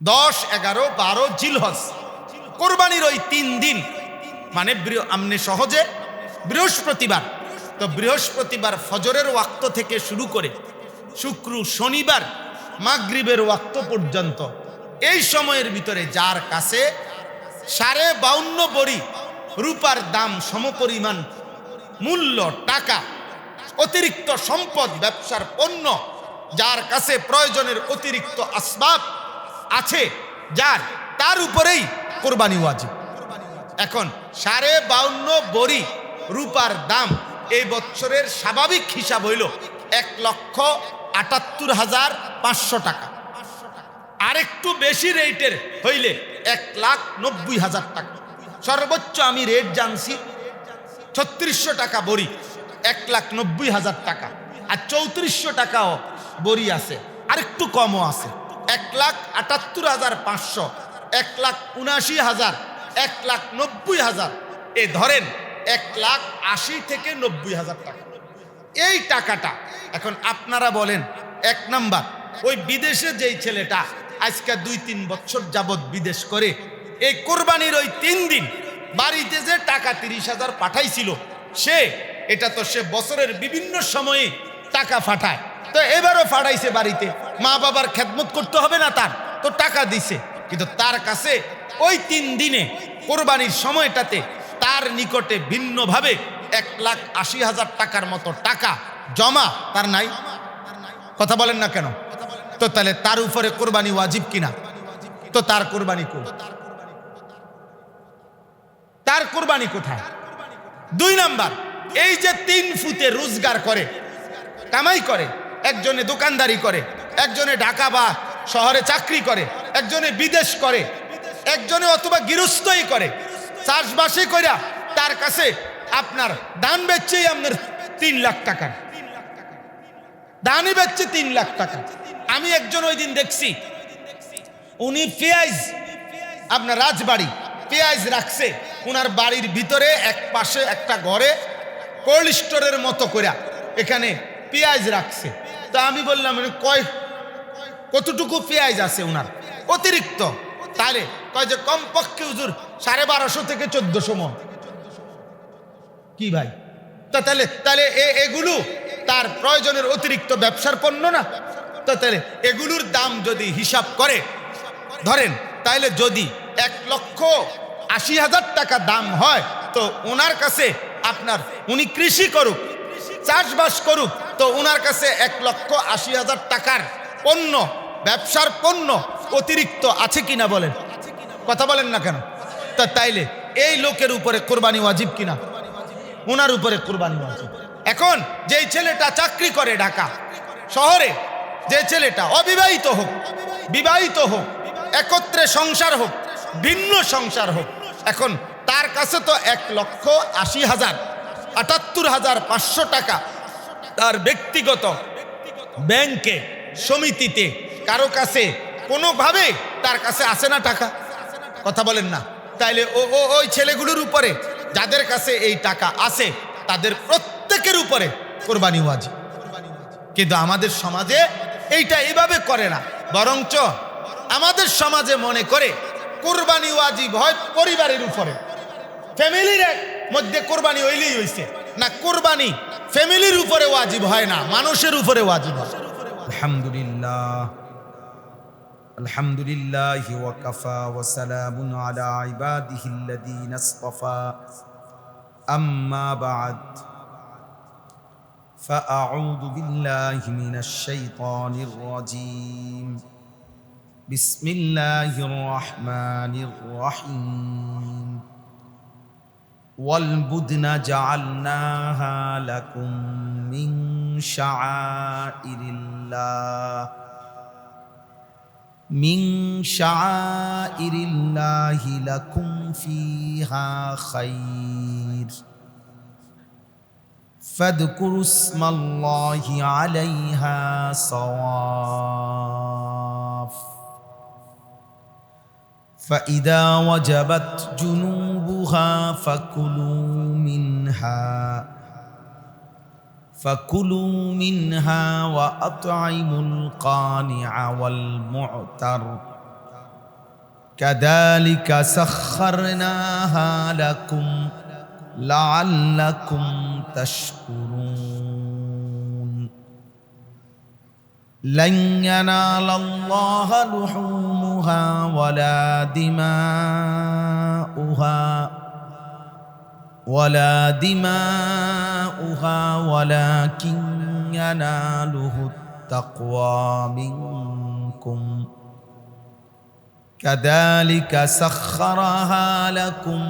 10, 11, 12 জিলহজ কোরবানির ওই 3 দিন, মানে আমনে সহজে বৃহস্পতিবার, তো বৃহস্পতিবার ফজরের ওয়াক্ত থেকে শুরু করে শুক্র শনিবার মাগরিবের ওয়াক্ত পর্যন্ত এই সময়ের ভিতরে যার কাছে 52.5 বড়ি রূপার দাম সমপরিমাণ মূল্য টাকা, অতিরিক্ত সম্পদ, ব্যবসার পণ্য, যার কাছে প্রয়োজনের অতিরিক্ত আসবাব আছে, তার উপরেই কোরবানি ওয়াজিব। এখন 52.5 বড়ি রূপার দাম এই বছরের স্বাভাবিক হিসাব হইল 1,78,500 টাকা। আরেকটু বেশি রেটের হইলে 1,90,000 টাকা। সর্বোচ্চ আমি রেট জানছি 3600 টাকা বড়ি, 1,90,000 টাকা। আর 3400 টাকাও বড়ি আছে, আরেকটু কমও আছে, 1,78,500, 1,79,000, 1,90,000, এ ধরেন 1,80,000 থেকে 90,000 টাকা। এই টাকাটা এখন আপনারা বলেন, 1 নাম্বার, ওই বিদেশে যেই ছেলেটা আজকে 2-3 বছর যাবৎ বিদেশ করে এই কোরবানির ওই 3 দিন বাড়িতে যে টাকা 30,000 পাঠাইছিল, এটা তো সে বছরের বিভিন্ন সময়ে টাকা পাঠায়, তো এবারও পাঠাইছে বাড়িতে, মা বাবার খেদমত করতে হবে না, তার তো টাকা দিছে, কিন্তু তার কাছে ওই 3 দিনে কোরবানির সময়টাতে তার নিকটে ভিন্নভাবে 1,80,000 টাকার মতো টাকা জমা তার নাই। কথা বলেন না কেন? তো তাহলে তার উপরে কোরবানি ওয়াজিব কিনা? তো তার কোরবানি কই? তার কোরবানি কোথায়? 2 নাম্বার, এই যে 3 ফুটে রোজগার করে, কামাই করে, একজনে দোকানদারি করে, একজনে ঢাকা বা শহরে চাকরি করে, একজনে বিদেশ করে, একজনে অথবা গৃহস্থই করে, চাষবাসে কইরা তার কাছে আপনার ধান বেচছেই আপনার 3 লাখ টাকা, ধানই বেচছে 3 লাখ টাকা। আমি একজন ওই দিন দেখছি, উনি পেঁয়াজ, আপনার রাজবাড়ি পেঁয়াজ রাখছে উনার বাড়ির ভিতরে, এক পাশে একটা ঘরে কোল্ড স্টোরের মতো করে এখানে পেঁয়াজ রাখছে। তা আমি বললাম, কতটুকু পেঁয়াজ আছে উনার অতিরিক্ত? তাহলে কয় যে কমপক্ষে হুজুর 1250 থেকে 1400 মণ। কি ভাই, তাহলে তাহলে এগুলো তার প্রয়োজনের অতিরিক্ত ব্যবসার পণ্য না? তো তাহলে এগুলোর দাম যদি হিসাব করে ধরেন, তাহলে যদি 1,80,000 টাকা দাম হয়, তো ওনার কাছে আপনার, উনি কৃষি করুক, চাষবাস করুক, তো ওনার কাছে 1,80,000 টাকার পণ্য, ব্যবসার পণ্য অতিরিক্ত আছে কিনা বলেন? কথা বলেন না কেন? তা তাইলে এই লোকের উপরে কোরবানি ওয়াজিব কিনা? ওনার উপরে কোরবানি ওয়াজিব। এখন যেই ছেলেটা চাকরি করে ঢাকা শহরে, যে ছেলেটা অবিবাহিত হোক, বিবাহিত হোক, একত্রে সংসার হোক, ভিন্ন সংসার হোক, এখন তার কাছে তো 1,80,000, 78,500 টাকা তার ব্যক্তিগত ব্যাংকে, সমিতিতে, কারো কাছে কোনোভাবে তার কাছে আসে না টাকা। কথা বলেন না? তাইলে ওই ছেলেগুলোর উপরে, যাদের কাছে এই টাকা আছে, তাদের প্রত্যেকের উপরে কোরবানি ওয়াজিব। কিন্তু আমাদের সমাজে এইটা এভাবে করে না, বরঞ্চ আমাদের সমাজে মনে করে কোরবানি ওয়াজিব হয় পরিবারের উপরে, ফ্যামিলির মধ্যে কোরবানি হইলেই হইছে না। কোরবানি ফ্যামিলির উপরে ওয়াজিব হয় না, মানুষের উপরে ওয়াজিব হয়। আলহামদুলিল্লাহ, আলহামদুলিল্লাহি ওয়া কাফা ওয়া সালামুন আলা ইবাদিহিল্লাযীনা ইসতাফা, আম্মা বা'দ, ফাআউযু বিল্লাহি মিনাশ শাইতানির রাজীম। বিসমিল্লাহির রাহমানির রাহিম। ওয়াল বুদনা জাআলনাহা লাকুম মিন শাআইরিল্লাহ, মিন শাআইরিল্লাহি লাকুম ফিহা খায়র, ফাযকুরু ইসমাল্লাহি আলাইহা সাওয়াফ, ফাইদা ওয়াজাবাত জুনুবুহা ফাকুলু মিনহা ওয়া আত'ইমুল কানি'a ওয়াল মু'তার কাযালিকা সাখখারনাহা লাকুম লাআল্লাকুম তাশকুরুন। লান ইয়ানালাল্লাহা লুহুমুহা ওয়ালা দিমাউহা ওয়ালাকিন ইয়ানালুহুত তাকওয়া মিনকুম। কাযালিকা সাখখারাহা লাকুম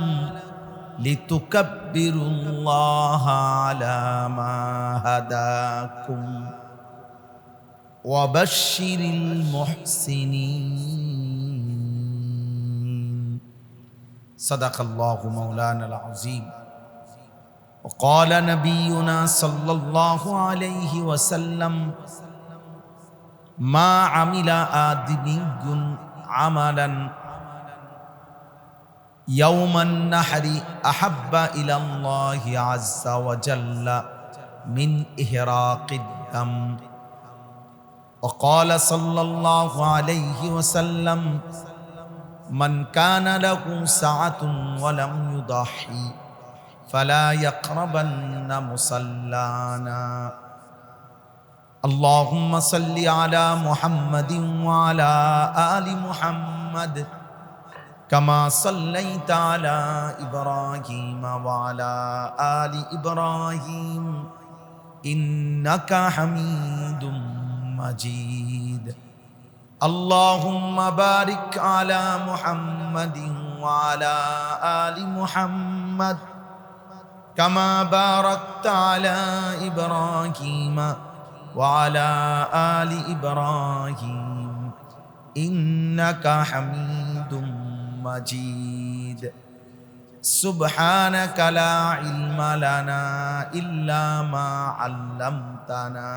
লিতুকাব্বিরুল্লাহা আলা মা হাদাকুম ওয়া বাশশিরিল মুহসিনিন। সাদাকাল্লাহু মাওলানাল আযীম। وقال نبينا صلى الله عليه وسلم ما عمل آدمي عملا يوم النحر أحب إلى الله عز وجل من إهراق الدم. وقال صلى الله عليه وسلم من كان له سعة ولم يضحي فلا يقربن مصلانا. اللهم صل على محمد وعلى آل محمد كما صليت على إبراهيم وعلى آل إبراهيم إنك حميد مجيد. اللهم بارك على محمد وعلى آل محمد كما باركت على إبراهيم وعلى آل إبراهيم إنك حميد مجيد. سبحانك لا علم لنا إلا ما علمتنا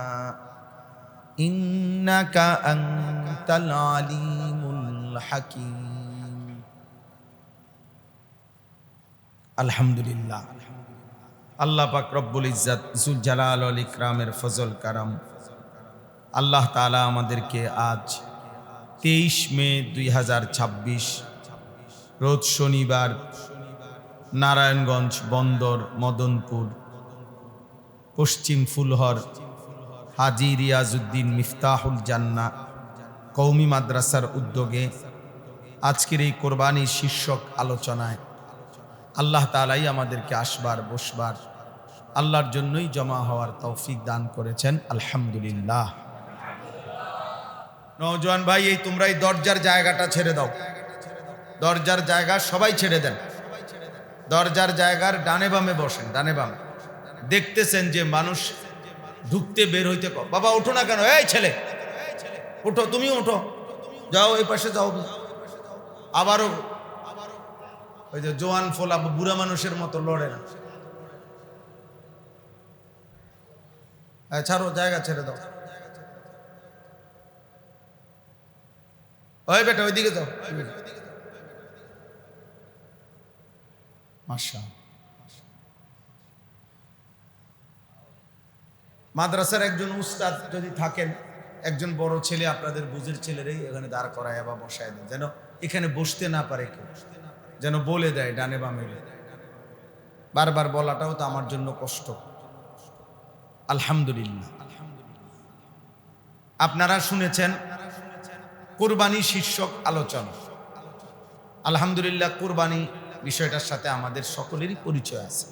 إنك أنت العليم الحكيم. الحمد لله. আল্লাহ পাক রব্বুল ইজ্জত জুল জালাল ওয়াল ইকরামের ফজল কারাম আল্লাহ তাআলা আমাদেরকে আজ 23 মে 2026 রোজ শনিবার নারায়ণগঞ্জ বন্দর মদনপুর পশ্চিম ফুলহর হাজী রিয়াজউদ্দিন মিফতাহুল জান্নাহ কওমি মাদ্রাসার উদ্যোগে আজকের এই কোরবানির শীর্ষক আলোচনায় আল্লাহ তাআলাই আমাদেরকে আসবার বসবার আল্লাহর জন্যই জমা হওয়ার তৌফিক দান করেছেন। আলহামদুলিল্লাহ। নওজোয়ান ভাই, এই তোমরা এই দরজার জায়গাটা ছেড়ে দাও। দরজার জায়গা সবাই ছেড়ে দেন। দরজার জায়গার ডানে বামে বসেন, ডানে বামে। দেখতেছেন যে মানুষ ঢুকতে বের হইতে, বাবা ওঠো না কেন, এই ছেলে ওঠো, তুমি ওঠো, যাও এই পাশে যাও। আবারও ওই যে জোয়ান ফোলা বুড়া মানুষের মতো লড়ে না। ছাড়ো, জায়গা ছেড়ে দাও। ওই বেটা ওইদিকে যাও। মাশা মাদ্রাসার একজন উস্তাদ যদি থাকেন, একজন বড় ছেলে আপনাদের বুঝের ছেলেরাই এখানে দাঁড় করায় বা বসায় দেন, যেন এখানে বসতে না পারে কেউ, যেন বলে দেয় ডানে বামে। বারবার বলাটাও তো আমার জন্য কষ্ট। আলহামদুলিল্লাহ। আপনারা শুনেছেন কুরবানি শীর্ষক আলোচনা। আলহামদুলিল্লাহ, কুরবানি বিষয়টার সাথে আমাদের সকলেরই পরিচয় আছে।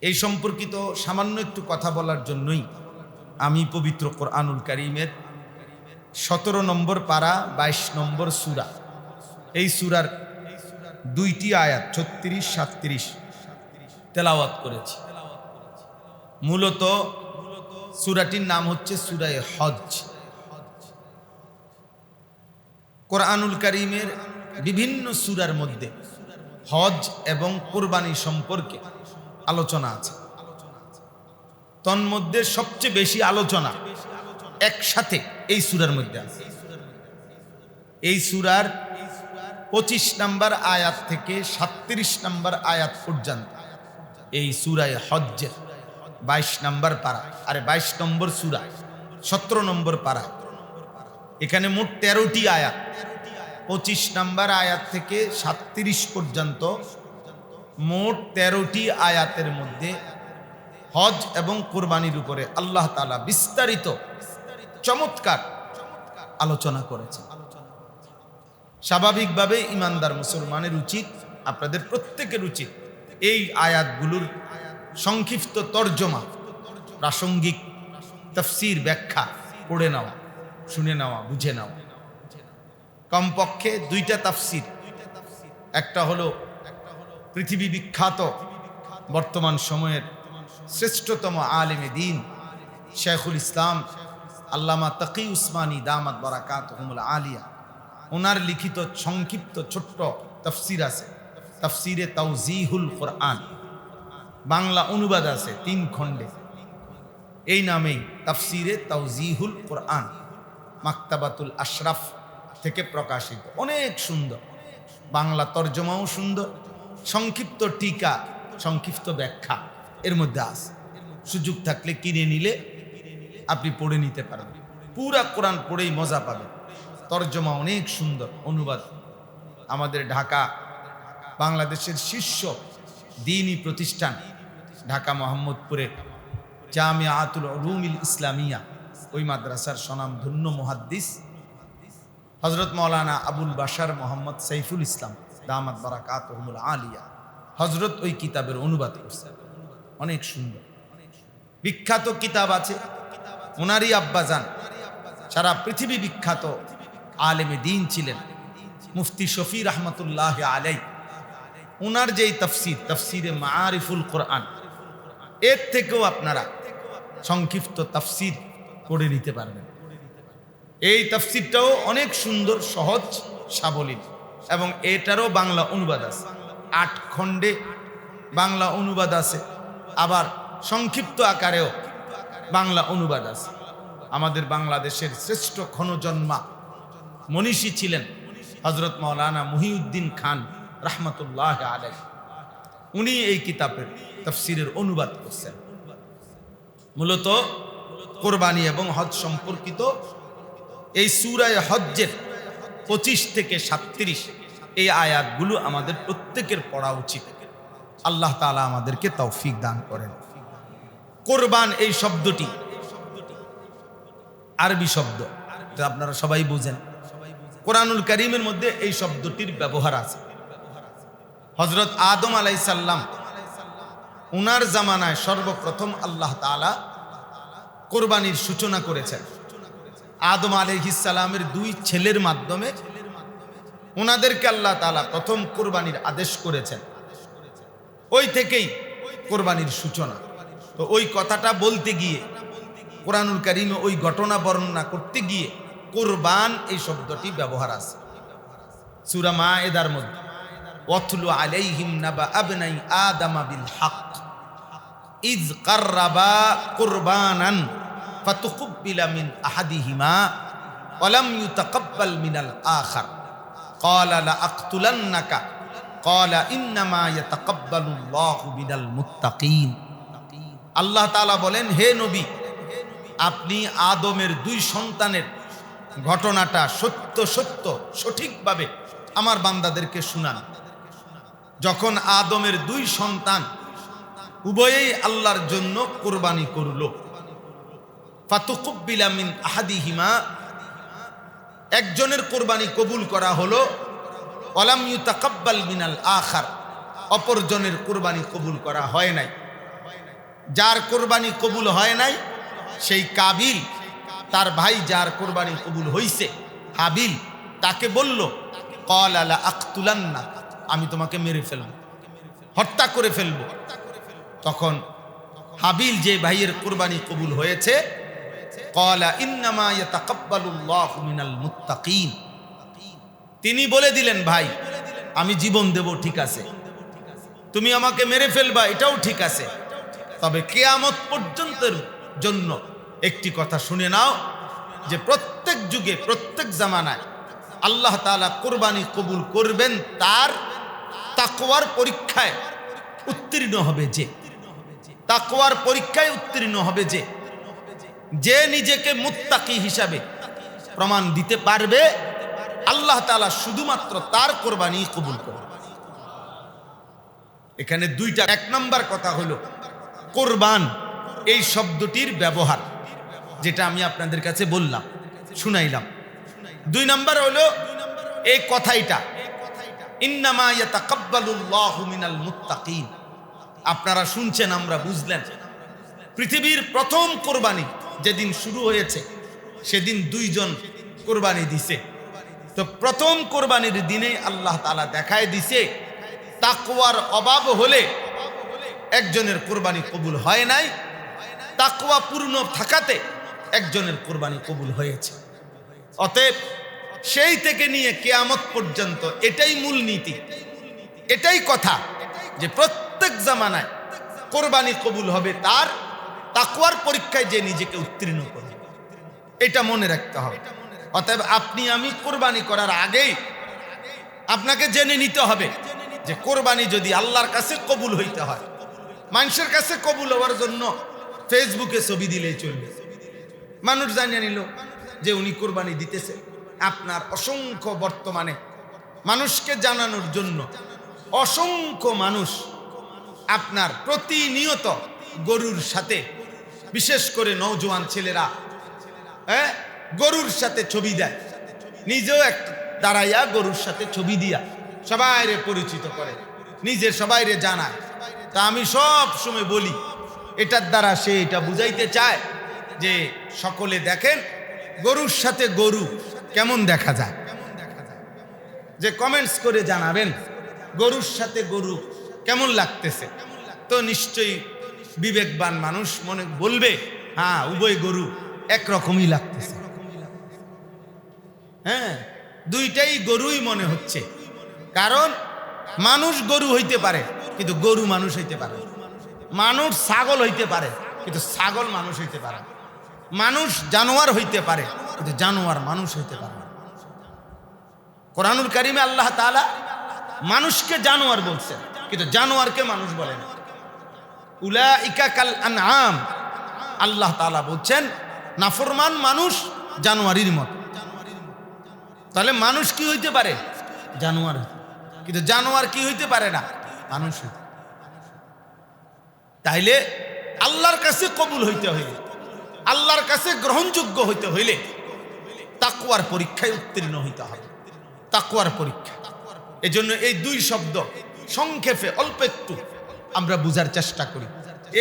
এই সম্পর্কিত সামান্য একটু কথা বলার জন্যই আমি পবিত্র কোরআনুল কারীমের 17 নম্বর পারা 22 নম্বর সূরা, এই সূরার 2টি আয়াত 36-37 তেলাওয়াত করেছি। মূলত সূরাটির নাম হচ্ছে সূরা হজ। কোরআনুল কারীমের বিভিন্ন সূরার মধ্যে হজ এবং কুরবানি সম্পর্কে আলোচনা আছে। তন্মধ্যে সবচেয়ে বেশি আলোচনা একসাথে এই সূরার মধ্যে আছে। এই সূরার 25 নম্বর আয়াত থেকে 37 নম্বর আয়াত পর্যন্ত এই সূরা হজ্জের 22 নম্বর পারা, আরে 22 নম্বর সূরা 17 নম্বর পারা এখানে মোট 13টি আয়াত, 25 নম্বর আয়াত থেকে 37 পর্যন্ত মোট 13টি আয়াতের মধ্যে হজ এবং কোরবানির উপরে আল্লাহ তাআলা বিস্তারিত চমৎকার আলোচনা করেছেন। স্বাভাবিকভাবে ইমানদার মুসলমানের উচিত, আপনাদের প্রত্যেকের উচিত এই আয়াতগুলোর সংক্ষিপ্ত তর্জমা, প্রাসঙ্গিক তাফসীর, ব্যাখ্যা পড়ে নেওয়া, শুনে নেওয়া, বুঝে নেওয়া। কমপক্ষে 2টা তাফসীর, একটা হলো পৃথিবী বিখ্যাত বর্তমান সময়ের শ্রেষ্ঠতম আলেমে দ্বীন শেখুল ইসলাম আল্লামা তাকি উসমানী দামাত বারাকাতুহুমুল আলিয়া, ওনার লিখিত সংক্ষিপ্ত ছোট্ট তাফসীর আছে, তাফসীরে তাওজিহুল কোরআন, বাংলা অনুবাদ আছে 3 খণ্ডে, এই নামেই তাফসীরে তাওজিহুল কোরআন, মাকতাবাতুল আশরাফ থেকে প্রকাশিত। অনেক সুন্দর, বাংলা তর্জমাও সুন্দর, সংক্ষিপ্ত টিকা, সংক্ষিপ্ত ব্যাখ্যা এর মধ্যে আছে। সুযোগ থাকলে কিনে নিলে আপনি পড়ে নিতে পারবেন, পুরা কোরআন পড়েই মজা পাবেন। তর্জমা অনেক সুন্দর, অনুবাদ আমাদের ঢাকা বাংলাদেশের শীর্ষ দ্বীনি প্রতিষ্ঠান ঢাকা মোহাম্মদপুরে জামিআতুল উলুমিল ইসলামিয়া, ওই মাদ্রাসার স্বনামধন্য মুহাদ্দিস হযরত মাওলানা আবুল বাশার মোহাম্মদ সাইফুল ইসলাম দামাত বারাকাতুহুমুল আলিয়া, হযরত ওই কিতাবের অনুবাদ করছেন। অনেক সুন্দর বিখ্যাত কিতাব আছে। ওনারই আব্বাজান সারা পৃথিবী বিখ্যাত আলেমে দ্বীন ছিলেন মুফতি শফি রহমতুল্লাহ আলাইহি। ওনার যেই তাফসীর, তাফসীরে মাআরিফুল কোরআন, এর থেকেও আপনারা সংক্ষিপ্ত তাফসীর পড়ে নিতে পারবেন। এই তাফসীরটাও অনেক সুন্দর, সহজ সাবলীল, এবং এটারও বাংলা অনুবাদ আছে, 8 খণ্ডে বাংলা অনুবাদ আছে, আবার সংক্ষিপ্ত আকারেও বাংলা অনুবাদ আছে। আমাদের বাংলাদেশের শ্রেষ্ঠ ক্ষণজন্মা মনীষী ছিলেন হযরত মাওলানা মুহিউদ্দিন খান রাহমাতুল্লাহ আলাইহি। উনি এই কিতাবের তাফসীরের অনুবাদ করছেন। মূলত কোরবানি এবং হজ সম্পর্কিত এই সূরা হজ্জের 25 থেকে 37 এই আয়াতগুলো আমাদের প্রত্যেকের পড়া উচিত। আল্লাহ তাআলা আমাদেরকে তৌফিক দান করেন। কোরবান এই শব্দটি আরবি শব্দ, এটা আপনারা সবাই বুঝেন। কোরআনুল কারীমের মধ্যে এই শব্দটির ব্যবহার আছে। হযরত আদম আলাইহিস সালাম, ওনার জামানায় সর্বপ্রথম আল্লাহ তাআলা কোরবানির সূচনা করেছেন। আদম আলাইহিস সালামের 2 ছেলের মাধ্যমে ওনাদেরকে আল্লাহ তাআলা প্রথম কোরবানির আদেশ করেছেন। ওই থেকেই কোরবানির সূচনা। তো ওই কথাটা বলতে গিয়ে, কোরআনুল কারীমে ওই ঘটনা বর্ণনা করতে গিয়ে কোরবান এই শব্দটি ব্যবহার আছে। সূরা মায়েদার মধ্যে ওয়াতলু আলাইহিম নাবা আবনাই আদম বিল হক ইয কাররাবা কুরবানান ফাতুকব্বিলা মিন আহাদিহিমা ওয়া লাম ইউতাকাব্বাল মিনাল আখার ক্বালা লা আকতুলান্নাকা ক্বালা ইন্নামা ইয়াতাকাব্বালুল্লাহু মিনাল মুত্তাকিন। আল্লাহ তাআলা বলেন, হে নবী, আপনি আদমের 2 সন্তানের ঘটনাটা সত্য সত্য সঠিকভাবে আমার বান্দাদেরকে শুনান। যখন আদমের 2 সন্তান উভয়েই আল্লাহর জন্য কোরবানি করল, ফাতুকব্বিলা মিন আহাদিহিমা, একজনের কোরবানি কবুল করা হলো, ওয়ালাম ইউতাকাব্বাল মিনাল আখার, অপরজনের কোরবানি কবুল করা হয় নাই। যার কোরবানি কবুল হয় নাই সেই কাবিল, তার ভাই যার কোরবানি কবুল হইছে হাবিল, তাকে বলল ক্বালা লা আকতুলান্না, আমি তোমাকে মেরে ফেলব, হত্যা করে ফেলব। তখন হাবিল, যে ভাইয়ের কোরবানি কবুল হয়েছে, ক্বালা ইন্নামা ইয়াতাকাব্বালুল্লাহু মিনাল মুত্তাকিন, তিনি বলে দিলেন, ভাই আমি জীবন দেব, ঠিক আছে, তুমি আমাকে মেরে ফেলবা, এটাও ঠিক আছে, তবে কিয়ামত পর্যন্তের জন্য একটি কথা শুনে নাও, যে প্রত্যেক যুগে প্রত্যেক জামানায় আল্লাহ তাআলা কোরবানি কবুল করবেন তার তাকওয়ার পরীক্ষায় উত্তীর্ণ হবে যে, তাকওয়ার পরীক্ষায় উত্তীর্ণ হবে যে নিজেকে মুত্তাকি হিসাবে প্রমাণ দিতে পারবে, আল্লাহ তাআলা শুধুমাত্র তার কোরবানি কবুল করে। এখানে দুইটা, এক নাম্বার কথা হলো কোরবান এই শব্দটির ব্যবহার, যেটা আমি আপনাদের কাছে বললাম, শুনাইলাম। দুই নাম্বার হলো এই কথাইটা, ইন্নামা ইয়াতাকাব্বালুল্লাহু মিনাল মুত্তাকিন। আপনারা শুনছেন, আমরা বুঝলেন। পৃথিবীর প্রথম কোরবানি যেদিন শুরু হয়েছে সেদিন দুইজন কোরবানি দিছে। তো প্রথম কোরবানির দিনে আল্লাহ তাআলা দেখায় দিছে তাকওয়ার অভাব হলে একজনের কোরবানি কবুল হয় নাই, তাকওয়া পূর্ণ থাকাতে একজনের কোরবানি কবুল হয়েছে। অতএব সেই থেকে নিয়ে কিয়ামত পর্যন্ত এটাই মূল নীতি, এটাই কথা যে প্রত্যেক জামানায় কোরবানি কবুল হবে তার তাকওয়ার পরীক্ষায় যে নিজেকে উত্তীর্ণ করবে, এটা মনে রাখতে হবে। অতএব আপনি আমি কোরবানি করার আগেই আপনাকে জেনে নিতে হবে যে কোরবানি যদি আল্লাহর কাছে কবুল হইতে হয়, মানুষের কাছে কবুল হওয়ার জন্য ফেসবুকে ছবি দিলেই চলবে, মানুষ জানিয়ে নিল যে উনি কোরবানি দিতেছে। আপনার অসংখ্য বর্তমানে মানুষকে জানানোর জন্য অসংখ্য মানুষ আপনার প্রতিনিয়ত গরুর সাথে, বিশেষ করে নওজোয়ান ছেলেরা গরুর সাথে ছবি দেয়, নিজেও এক দাঁড়াইয়া গরুর সাথে ছবি দিয়া সবাইরে পরিচিত করে, নিজে সবাইরে জানায়। তা আমি সব সময় বলি, এটার দ্বারা সে এটা বুঝাইতে চায় যে সকলে দেখেন গরুর সাথে গরু কেমন দেখা যায়, যে কমেন্টস করে জানাবেন গরুর সাথে গরু কেমন লাগতেছে। তো নিশ্চয়ই বিবেকবান মানুষ মনে বলবে, হ্যাঁ উভয় গরু একরকমই লাগতেছে, হ্যাঁ দুইটাই গরুই মনে হচ্ছে। কারণ মানুষ গরু হইতে পারে কিন্তু গরু মানুষ হইতে পারে, মানুষ ছাগল হইতে পারে কিন্তু ছাগল মানুষ হইতে পারে, মানুষ জানোয়ার হইতে পারে কিন্তু জানোয়ার মানুষ হইতে পারে। কোরআনুল কারিমে আল্লাহ তাআলা মানুষকে জানোয়ার বলছেন কিন্তু জানোয়ারকে মানুষ বলেন। উলাইকা কাল আনআম, আল্লাহ তাআলা বলছেন নাফরমান মানুষ জানোয়ারের মতো। তাহলে মানুষ কি হইতে পারে? জানোয়ার, কিন্তু জানোয়ার কি হইতে পারে না? মানুষ হইতে। তাইলে আল্লাহর কাছে কবুল হইতে হইলে, আল্লাহর কাছে গ্রহণযোগ্য হইতে হইলে তাকওয়ার পরীক্ষায় উত্তীর্ণ হইতে হবে, তাকওয়ার পরীক্ষা। এজন্য এই দুই শব্দ সংক্ষেপে অল্প একটু আমরা বুঝার চেষ্টা করি।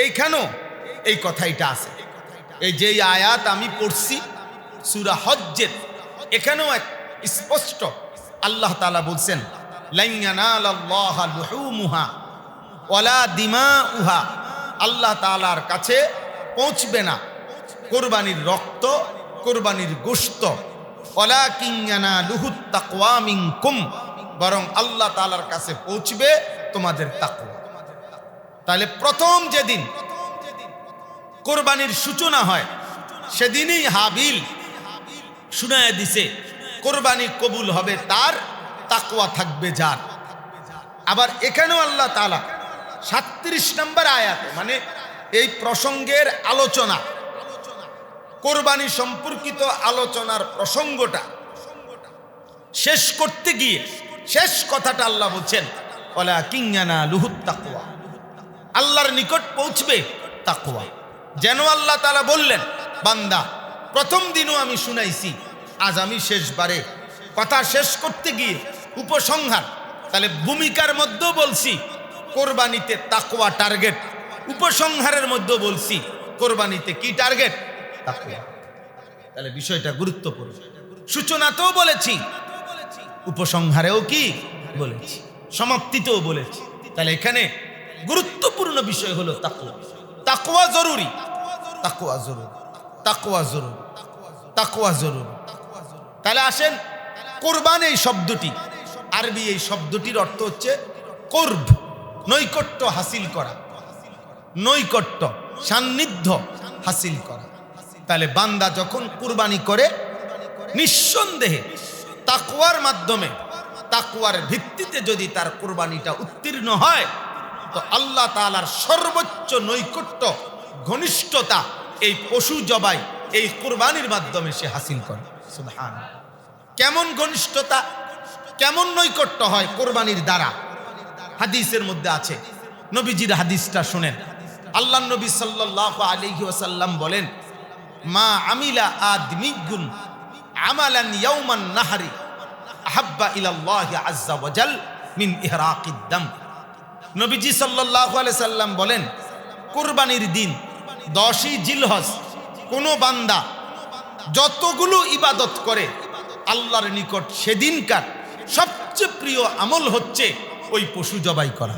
এইখানেও এই কথাইটা আছে, এই যে আয়াত আমি পড়ছি সূরা হজ্জের, এখানেও এক স্পষ্ট আল্লাহ তাআলা বলছেন লান ইয়ানালাল্লাহা লুহুমুহা ওয়ালা দিমাউহা, আল্লাহ তাআলার কাছে পৌঁছবে না কোরবানির রক্ত, কোরবানির গোশত, ওয়ালাকিন ইয়ানালুহুত তাকওয়া মিনকুম, বরং আল্লাহ তাআলার কাছে পৌঁছবে তোমাদের তাকওয়া। তাহলে প্রথম যেদিন কোরবানির সূচনা হয় সেদিনই হাবিল শুনায়া দিছে কোরবানি কবুল হবে তার, তাকওয়া থাকবে যার। আবার এখানেও আল্লাহ তাআলা 37 নম্বর আয়াতে, মানে এই প্রসঙ্গের আলোচনা, কোরবানি সম্পর্কিত আলোচনার প্রসঙ্গটা শেষ করতে গিয়ে শেষ কথাটা আল্লাহ বলছেন ওয়ালাকিন ইয়ানালুহুত তাকওয়া, আল্লাহর নিকট পৌঁছবে তাকওয়া। যেন আল্লাহ তাআলা বললেন বান্দা প্রথম দিনও আমি শুনাইছি, আজ আমি শেষবারে কথা শেষ করতে গিয়ে উপসংহার। তাহলে ভূমিকার মধ্যেও বলছি কোরবানিতে তাকওয়া টার্গেট, উপসংহারের মধ্যেও বলছি কোরবানিতে কি টার্গেট? তাকওয়া। তাহলে বিষয়টা গুরুত্বপূর্ণ। সূচনাতেও বলেছি, উপসংহারেও কি বলেছি, সমাপ্তিতেও বলেছি। তাহলে এখানে গুরুত্বপূর্ণ বিষয় হলো তাকওয়া। তাকওয়া জরুরি, তাকওয়া জরুরি, তাকওয়া জরুরি, তাকওয়া জরুরি। তাহলে আসেন কোরবান এই শব্দটি, আরবি এই শব্দটির অর্থ হচ্ছে কুরব, নৈকট্য হাসিল করা, নৈকট্য সান্নিধ্য হাসিল করা। তাহলে বান্দা যখন কুরবানি করে নিঃসন্দেহে তাকওয়ার মাধ্যমে, তাকওয়ার ভিত্তিতে যদি তার কুরবানিটা উত্তীর্ণ হয় তো আল্লাহ তাআলার সর্বোচ্চ নৈকট্য ঘনিষ্ঠতা এই পশু জবাই, এই কুরবানির মাধ্যমে সে হাসিল করে। সুবহানাল্লাহ। কেমন ঘনিষ্ঠতা, কেমন নৈকট্য হয় কোরবানির দ্বারা? হাদিসের মধ্যে আছে, নবীজির হাদিসটা শুনেন। আল্লাহ নবী সাল্লাল্লাহু আলাইহি ওয়াসাল্লাম বলেন, মা আমিলা আদমিগুন আমালান ইয়াউমান নাহরি আহাব্বা ইলাল্লাহি আযজা ওয়া জাল মিন ইহরাকিদ দাম। নবীজি সাল্লাল্লাহু আলাইহি সাল্লাম বলেন, কুরবানির দিন 10ই জিলহজ কোন বান্দা যতগুলো ইবাদত করে আল্লাহর নিকট সেদিনকার সবচেয়ে প্রিয় আমল হচ্ছে ওই পশু জবাই করা।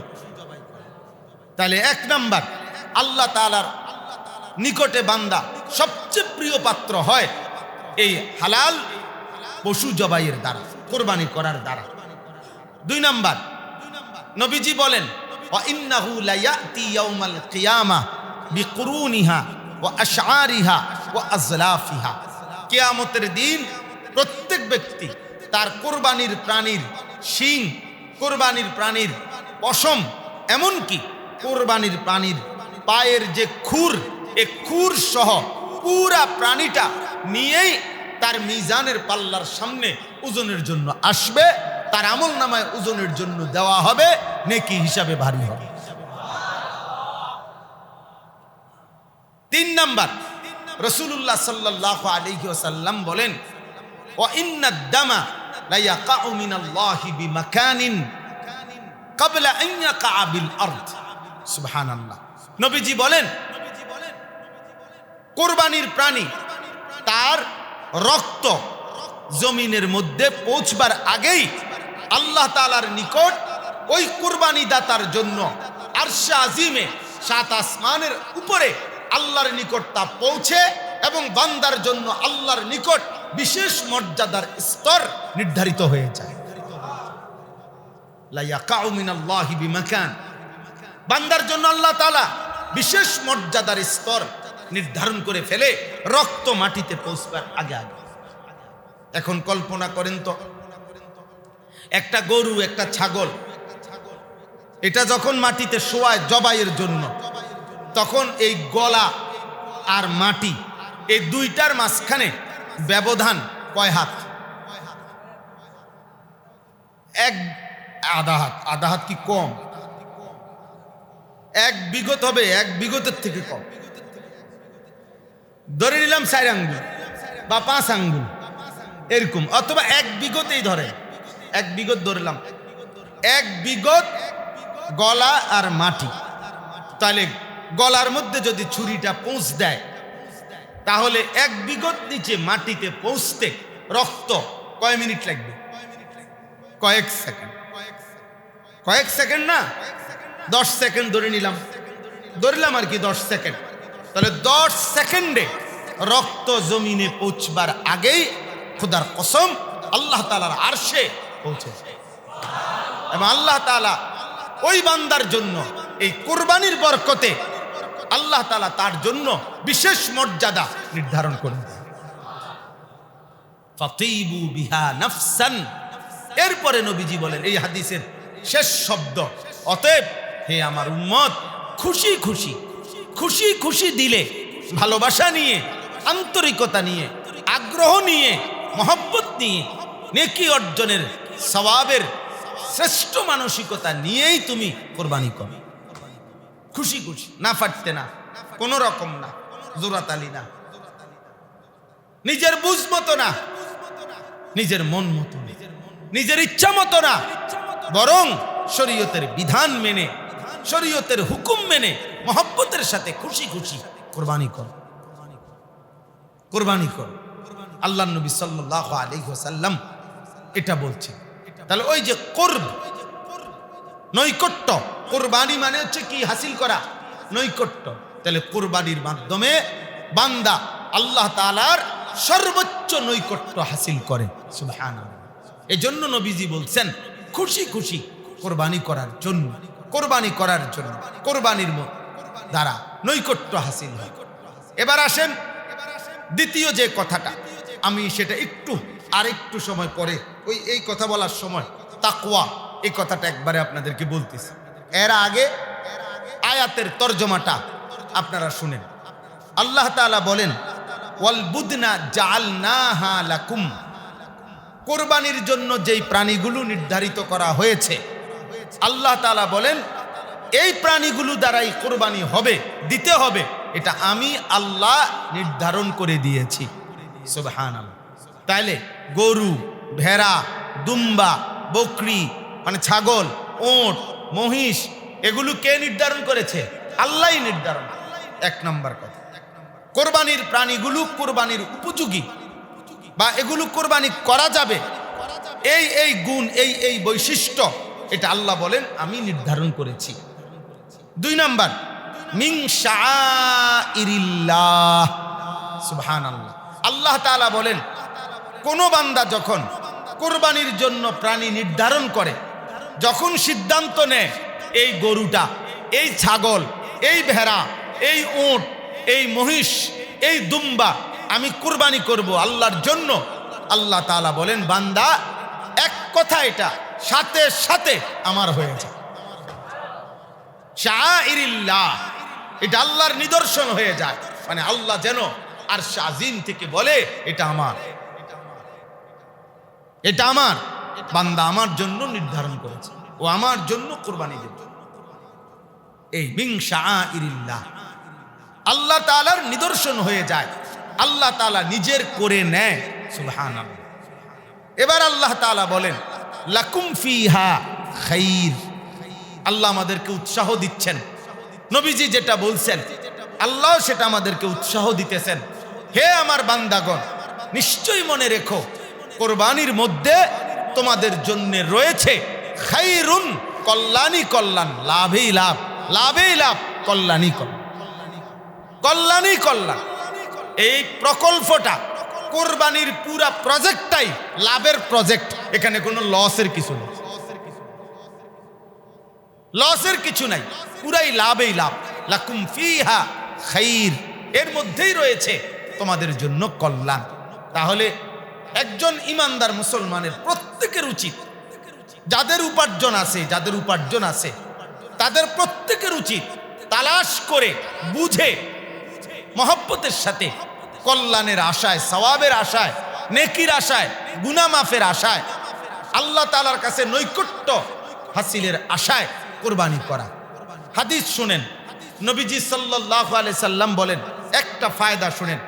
তাহলে 1 নাম্বার, আল্লাহ তাআলার নিকটে বান্দা সবচেয়ে প্রিয় পাত্র হয় এই হালাল পশু জবাইয়ের দ্বারা, কোরবানি করার দ্বারা। 2 নাম্বার, নবীজি বলেন, ওয়া ইন্নাহু লা ইয়াতি ইয়াউমাল কিয়ামাহ বিকুরুনিহা ওয়া আশআরিহা ওয়া আজলাফিহা। কিয়ামতের দিন প্রত্যেক ব্যক্তি তার কোরবানির প্রাণীর শিং, কোরবানির প্রাণীর পশম, এমনকি কোরবানির প্রাণীর পায়ের যে খুর, এই খুর সহ পুরা প্রাণীটা নিয়েই তার মিজানের পাল্লার সামনে ওজনের জন্য আসবে, তার আমল নামায় ওজনের জন্য দেওয়া হবে, নেকি হিসাবে ভারী হবে। 3 নাম্বার, রাসূলুল্লাহ সাল্লাল্লাহু আলাইহি ওয়াসাল্লাম বলেন, ওয়া ইন্নাদ দামা লা ইয়াকাউ মিনাল্লাহি বিমাকানিন ক্বাবলা আন ইয়াকা বিল আরদ। সুবহানাল্লাহ। নবীজি বলেন, কোরবানির প্রাণী তার রক্ত জমিনের মধ্যে পৌঁছবার আগেই আল্লাহ তাআলার নিকট ওই কুরবানি দাতার জন্য আরশে আজিমে 7 আসমানের উপরে আল্লাহর নিকট তা পৌঁছে এবং বান্দার জন্য আল্লাহর নিকট বিশেষ মর্যাদার স্তর নির্ধারিত হয়ে যায়। লা ইয়াকাউ মিনাল্লাহি বিমাকান, বান্দার জন্য আল্লাহ তাআলা বিশেষ মর্যাদার স্তর নির্ধারণ করে ফেলে রক্ত মাটিতে পৌঁছবার আগে আগে। এখন কল্পনা করেন তো, একটা গরু, একটা ছাগল, এটা যখন মাটিতে শোয়ায় জবাইয়ের জন্য, তখন এই গলা আর মাটি এই দুইটার মাঝখানে ব্যবধান কয় হাত? আধা হাত। আধা হাত কি কম? 1 বিঘত হবে, 1 বিঘতের থেকে কম। ধরে নিলাম 4 আঙ্গুল বা 5 আঙ্গুল এরকম, অথবা 1 বিঘতেই ধরে, 1 বিঘত ধরলাম, 1 বিঘত গলা আর মাটি। তাহলে গলার মধ্যে যদি ছুরিটা পৌঁছ দেয়, তাহলে 1 বিঘত নিচে মাটিতে পৌঁছতে রক্ত কয় মিনিট লাগবে? কয়েক সেকেন্ড। কয়েক সেকেন্ড না, 10 সেকেন্ড ধরে নিলাম, ধরলাম আর কি 10 সেকেন্ড। তাহলে 10 সেকেন্ডে রক্ত জমিনে পৌঁছবার আগেই খোদার কসম আল্লাহ তাআলার আরশে পৌঁছে যায়। এবং আল্লাহ তাআলা ওই বান্দার জন্য এই কুরবানির বরকতে আল্লাহ তাআলা তার জন্য বিশেষ মর্যাদা নির্ধারণ করেন। ফাতিবু বিহা নাফসান। এরপরে নবীজি বলেন, এই হাদিসের শেষ শব্দ, অতএব হে আমার উম্মত, খুশি খুশি খুশি খুশি দিলে, ভালোবাসা নিয়ে, আন্তরিকতা নিয়ে, আগ্রহ নিয়ে, মহব্বত নিয়ে, নেকি অর্জনের সওয়াবের শ্রেষ্ঠ মানসিকতা নিয়েই তুমি কোরবানি করো। খুশি খুশি, না ফাটতে না, কোন রকম না, জোরাতালি না, নিজের বুঝ মতো না, নিজের মন মতো না, নিজের ইচ্ছা মতো না, বরং শরীয়তের বিধান মেনে, শরীয়তের হুকুম মেনে মহব্বতের সাথে খুশি খুশি কোরবানি করো। কোরবানি করো। আল্লাহ নবী সাল্লাল্লাহু আলাইহি ওয়াসাল্লাম এটা বলছেন। তাহলে ওই যে কুরব, নৈকট্য, কোরবানি মানে হচ্ছে কি? হাসিল করা, নৈকট্য। তাহলে কোরবানির মাধ্যমে বান্দা আল্লাহ তাআলার সর্বোচ্চ নৈকট্য হাসিল করে। সুবহানাল্লাহ। এজন্য নবীজি বলছেন, খুশি খুশি কোরবানি করার জন্য, কোরবানি করার জন্য, কোরবানির দ্বারা নৈকট্য হাসিল হয়। এবার আসেন দ্বিতীয় যে কথাটা, আমি সেটা আরেকটু সময় পরে এই কথা বলার সময় তাকওয়া, এই কথাটা একবারে আপনাদেরকে বলতেছি। এর আগে আয়াতের তর্জমাটা আপনারা শুনেন। আল্লাহ তাআলা বলেন, ওয়াল বুদনা জাআলনাহা লাকুম, কোরবানির জন্য যেই প্রাণীগুলো নির্ধারিত করা হয়েছে আল্লাহ তাআলা বলেন এই প্রাণীগুলো দ্বারাই কোরবানি হবে, দিতে হবে, এটা আমি আল্লাহ নির্ধারণ করে দিয়েছি। সুবহানাল্লাহ। তাইলে গরু, ভেড়া, দুম্বা, বকরি মানে ছাগল, ওট, মহিষ এগুলো কে নির্ধারণ করেছে? আল্লাহই নির্ধারণ। এক নম্বর কথা, কোরবানির প্রাণীগুলো কোরবানির উপযোগী বা এগুলো কোরবানি করা যাবে, এই গুণ, এই বৈশিষ্ট্য এটা আল্লাহ বলেন আমি নির্ধারণ করেছি। দুই নাম্বার, মিন শাআইরিল্লাহ। সুবহানাল্লাহ। আল্লাহ তাআলা বলেন কোন বান্দা যখন কোরবানির জন্য প্রাণী নির্ধারণ করে, যখন সিদ্ধান্ত নেয় এই গরুটা, এই ছাগল, এই ভেড়া, এই উট, এই মহিষ, এই দুম্বা আমি কুরবানি করব আল্লাহর জন্য, আল্লাহ তাআলা বলেন বান্দা এক কথা এটা সাথে সাথে আমার হয়ে যায়। শাআইরিল্লাহ, এটা আল্লাহর নিদর্শন হয়ে যায়। মানে আল্লাহ যেন আরশ আজিম থেকে বলে এটা আমার, এটা আমার বান্দা আমার জন্য নির্ধারণ করেছে, ও আমার জন্য কুরবানি দেবে। এই মিন শাআইরিল্লাহ আল্লাহ তাআলার নিদর্শন হয়ে যায়, আল্লাহ তাআলা নিজের করে নেয়। সুবহানাল্লাহ। এবার আল্লাহ তাআলা বলেন লাকুম ফিহা খাইর। আল্লাহ আমাদেরকে উৎসাহ দিচ্ছেন, নবীজি যেটা বলছেন আল্লাহ সেটা আমাদেরকে উৎসাহ দিতেছেন। হে আমার বান্দাগণ, নিশ্চয়ই মনে রেখো কোরবানির মধ্যে তোমাদের জন্য রয়েছে খাইরুন, কল্যাণী কল্যাণ, লাভেই লাভ, লাভেই লাভ, কল্যাণী কল্যাণ, কল্যাণী কল্যাণ। এই প্রকল্পটা কোরবানির পুরা প্রজেক্টটাই লাভের প্রজেক্ট, এখানে কোনো লসের কিছু নেই, লসের কিছু নাই, পুরাই লাভেই লাভ। লাকুম ফিহা খাইর, এর মধ্যেই রয়েছে তোমাদের জন্য কল্যাণ। তাহলে একজন ইমানদার মুসলমানের প্রত্যেকের উচিত, যাদের উপার্জন আছে তাদের প্রত্যেকের উচিত তালাশ করে বুঝে মহব্বতের সাথে কল্যাণের আশায়, সওয়াবের আশায়, নেকির আশায়, গুনাহ মাফের আশায়, আল্লাহ তাআলার কাছে নৈকট্য হাসিলের আশায় কুরবানি করা। হাদিস শুনেন, নবীজি সাল্লাল্লাহু আলাইহি সাল্লাম বলেন, একটা ফায়দা শুনেন।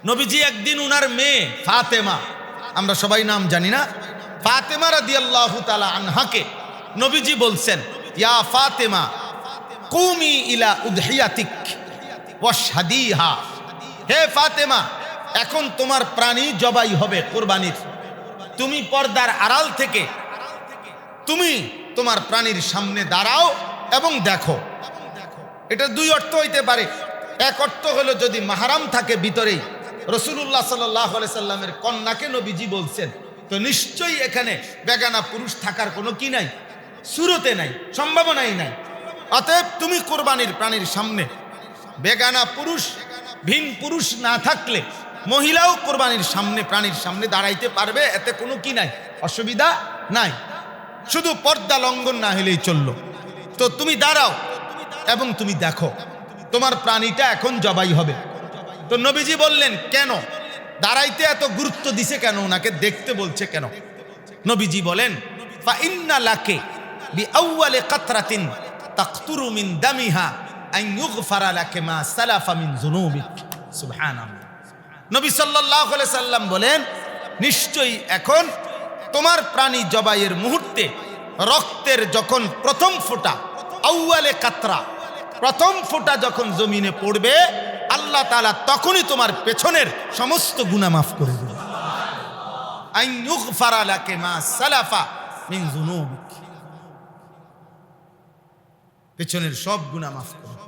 নবীজি একদিন উনার মেয়ে ফাতেমা, আমরা সবাই নাম জানি না, ফাতেমা রাদিয়াল্লাহু তাআলা আনহাকে নবীজি বলছেন, ইয়া ফাতেমা কুমি ইলা উদহিয়াতিক ওয়াশহাদিহা। হে ফাতেমা, এখন তোমার প্রাণী জবাই হবে কুরবানির, তুমি পর্দার আড়াল থেকে তুমি তোমার প্রাণীর সামনে দাঁড়াও এবং দেখো। এটা দুই অর্থ হইতে পারে। এক অর্থ হলো যদি মাহরাম থাকে ভিতরেই, রাসূলুল্লাহ সাল্লাল্লাহু আলাইহি সাল্লামের কন্যাকে নবীজি বলছেন, তো নিশ্চয়ই এখানে বেগানা পুরুষ থাকার কোনো কি নাই, সুরতে নাই, সম্ভাবনাই নাই। অতএব তুমি কোরবানির প্রাণীর সামনে বেগানা পুরুষ, ভিন পুরুষ না থাকলে মহিলাও কোরবানির সামনে, প্রাণীর সামনে দাঁড়াইতে পারবে, এতে কোনো কি নাই, অসুবিধা নাই। শুধু পর্দা লঙ্ঘন না হলেই চললো। তো তুমি দাঁড়াও এবং তুমি দেখো তোমার প্রাণীটা এখন জবাই হবে। তো নবীজি বললেন কেন দাঁড়াইতে এত গুরুত্ব দিছে, কেন ওনাকে দেখতে বলছে কেন? নবীজি বলেন ফা ইন্না লাকে বিআউয়ালি কাতরাতিন তাকতুরু মিন দামিহা আন ইউগফারা লাকে মা সালাফা মিন যুনুবিক। সুবহানাল্লাহ। নবী সাল্লাল্লাহু আলাইহি সাল্লাম বলেন, নিশ্চয়ই এখন তোমার প্রাণী জবাইয়ের মুহূর্তে রক্তের যখন প্রথম ফোঁটা, আউয়ালে কাতরা, প্রথম ফোঁটা যখন জমিনে পড়বে, আল্লাহ তাআলা তখনই তোমার পেছনের সমস্ত গুনাহ মাফ করে দেবে। আন ইউগফারা লাকে মা সালাফা মিন যুনুবিক, পেছনের সব গুনাহ মাফ করে।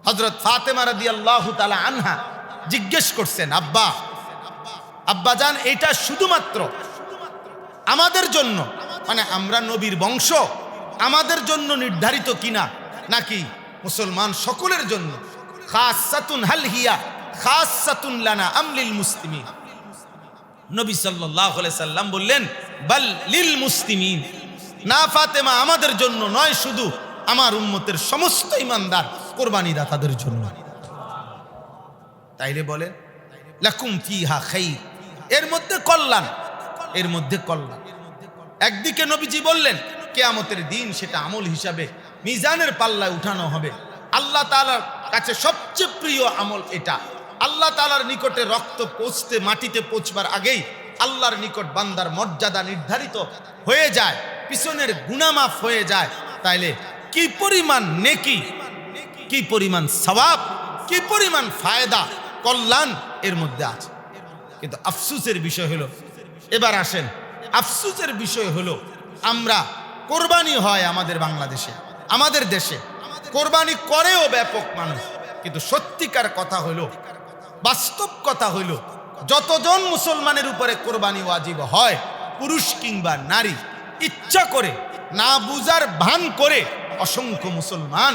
হযরত ফাতেমা রাদিয়াল্লাহু তাআলা আনহা জিজ্ঞেস করছেন, আব্বা জান, এটা শুধুমাত্র আমাদের জন্য, মানে আমরা নবীর বংশ, আমাদের জন্য নির্ধারিত কিনা, নাকি মুসলমান সকলের জন্য? খাসাতুন হাল হিয়া খাসাতুন লানা আম লিল মুসলিমিন। নবী সাল্লাল্লাহু আলাইহি সাল্লাম বললেন, বাল লিল মুসলিমিন। না ফাতেমা, আমাদের জন্য নয়, শুধু আমার উম্মতের সমস্ত ইমানদার কোরবানি দাতাদের জন্য। তাইলে বলেন লাকুম ফিহা খাইর, এর মধ্যে কল্যাণ, এর মধ্যে কল্যাণ। একদিকে নবীজি বললেন কিয়ামতের দিন সেটা আমল হিসাবে মিজানের পাল্লায় উঠানো হবে। আল্লাহ তাআলার কাছে সবচেয়ে প্রিয় আমল এটা। আল্লাহ তাআলার নিকটে রক্ত পৌঁছতে, মাটিতে পৌঁছবার আগেই আল্লাহর নিকট বান্দার মর্যাদা নির্ধারিত হয়ে যায়, পিছনের গুনাহ মাফ হয়ে যায়। তাইলে কি পরিমাণ নেকি, কি পরিমাণ সওয়াব, কি পরিমাণ ফায়দা, কল্যাণ এর মধ্যে আছে। কিন্তু আফসোসের বিষয় হলো, এবার আসেন, আফসোসের বিষয় হলো আমরা কোরবানি হয় আমাদের বাংলাদেশে, আমাদের দেশে কোরবানি করেও ব্যাপক মানুষ, কিন্তু সত্যিকার কথা হলো, বাস্তব কথা হইল, যতজন মুসলমানের উপরে কোরবানি ওয়াজিব হয়, পুরুষ কিংবা নারী, ইচ্ছা করে না বুঝার ভান করে অসংখ্য মুসলমান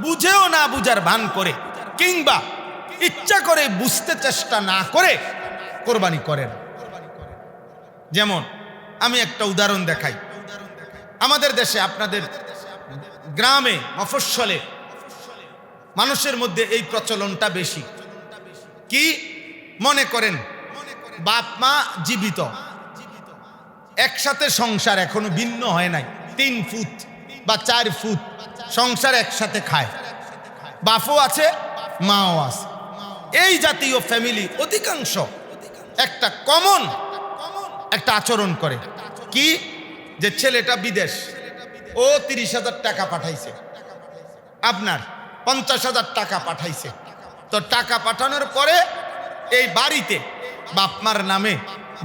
বুঝেও না বুঝার ভান করে কিংবা ইচ্ছা করে বুঝতে চেষ্টা না করে কোরবানি করেন। যেমন আমি একটা উদাহরণ দেখাই। আমাদের দেশে, আপনাদের গ্রামে, মফস্বলে মানুষের মধ্যে এই প্রচলনটা বেশি। কি মনে করেন, বাপ মা জীবিত, একসাথে সংসার এখনো ভিন্ন হয় নাই, 3 ফুট বা 4 ফুট সংসার একসাথে খায়, বাপও আছে মাও আছে। এই জাতীয় ফ্যামিলি অধিকাংশ একটা কমন একটা আচরণ করে। কি, যে ছেলেটা বিদেশ, ও 30,000 টাকা পাঠাইছে, আপনার 50,000 টাকা পাঠাইছে। তো টাকা পাঠানোর পরে এই বাড়িতে বাপমার নামে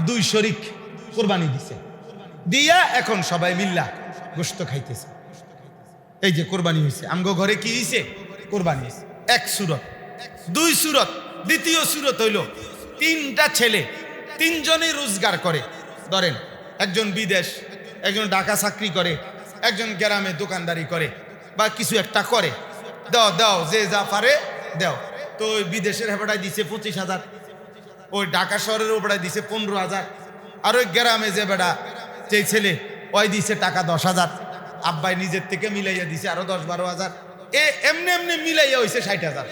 2 শরিক কোরবানি দিছে, দিয়া এখন সবাই মিল্লা গোশত খাইতেছে। এই যে কোরবানি হয়েছে, আমগো ঘরে কি হয়েছে? কোরবানি হয়েছে। 1 সুরত। 2 সুরত। দ্বিতীয় সুরত হইল 3টা ছেলে, 3 জনই রোজগার করে। ধরেন একজন বিদেশ, একজন ঢাকা চাকরি করে, একজন গ্রামে দোকানদারি করে বা কিছু একটা করে। দাও দাও, যে যা পারে দাও। তো ওই বিদেশের হেপাটায় দিছে 25,000, ওই ঢাকা শহরের ওপরে দিছে 15,000, আর ওই গ্রামে যে বেটা, যে ছেলে, ওই দিছে টাকা 10,000, আব্বাই নিজের থেকে মিলাইয়া দিছে আরো 10-12,000, এমনি এমনি মিলাইয়া হয়েছে 60,000।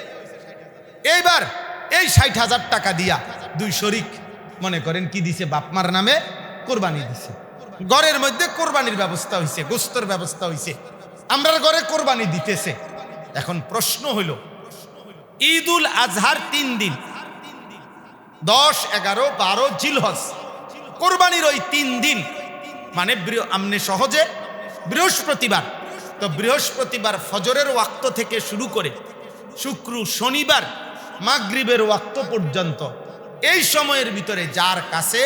এইবার এই 60,000 টাকা দিয়া 2 শরিক মনে করেন কি দিছে, বাপমার নামে কোরবানি দিছে। ঘরের মধ্যে কোরবানির ব্যবস্থা হয়েছে, গোস্তর ব্যবস্থা হয়েছে, আমরার ঘরে কোরবানি দিতেছে। এখন প্রশ্ন হইল, ঈদ উল আজহার 3 দিন, 10, 11, 12 জিলহজ, কোরবানির ওই 3 দিন মানে আমনে সহজে বৃহস্পতিবার, তো বৃহস্পতিবার ফজরের ওয়াক্ত থেকে শুরু করে শুক্র শনিবার মাগরিবের ওয়াক্ত পর্যন্ত, এই সময়ের ভিতরে যার কাছে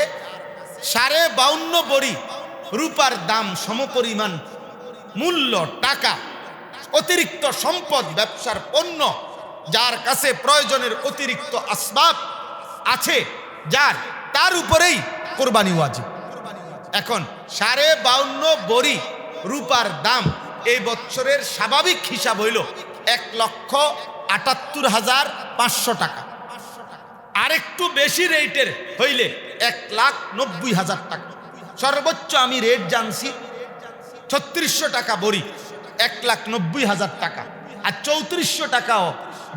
52.5 বড়ি রূপার দাম সমপরিমাণ মূল্য টাকা, অতিরিক্ত সম্পদ, ব্যবসার পণ্য, যার কাছে প্রয়োজনের অতিরিক্ত আসবাব আছে, যার, তার উপরেই কোরবানি ওয়াজিব। এখন 52.5 বড়ি রূপার দাম এই বছরের স্বাভাবিক হিসাব হইল 1,78,500 টাকা। আরেকটু বেশি রেটের হইলে 1,90,000 টাকা। সর্বোচ্চ আমি রেট জানছি 3600 টাকা বড়ি, 1,90,000 টাকা। আর 3400 টাকাও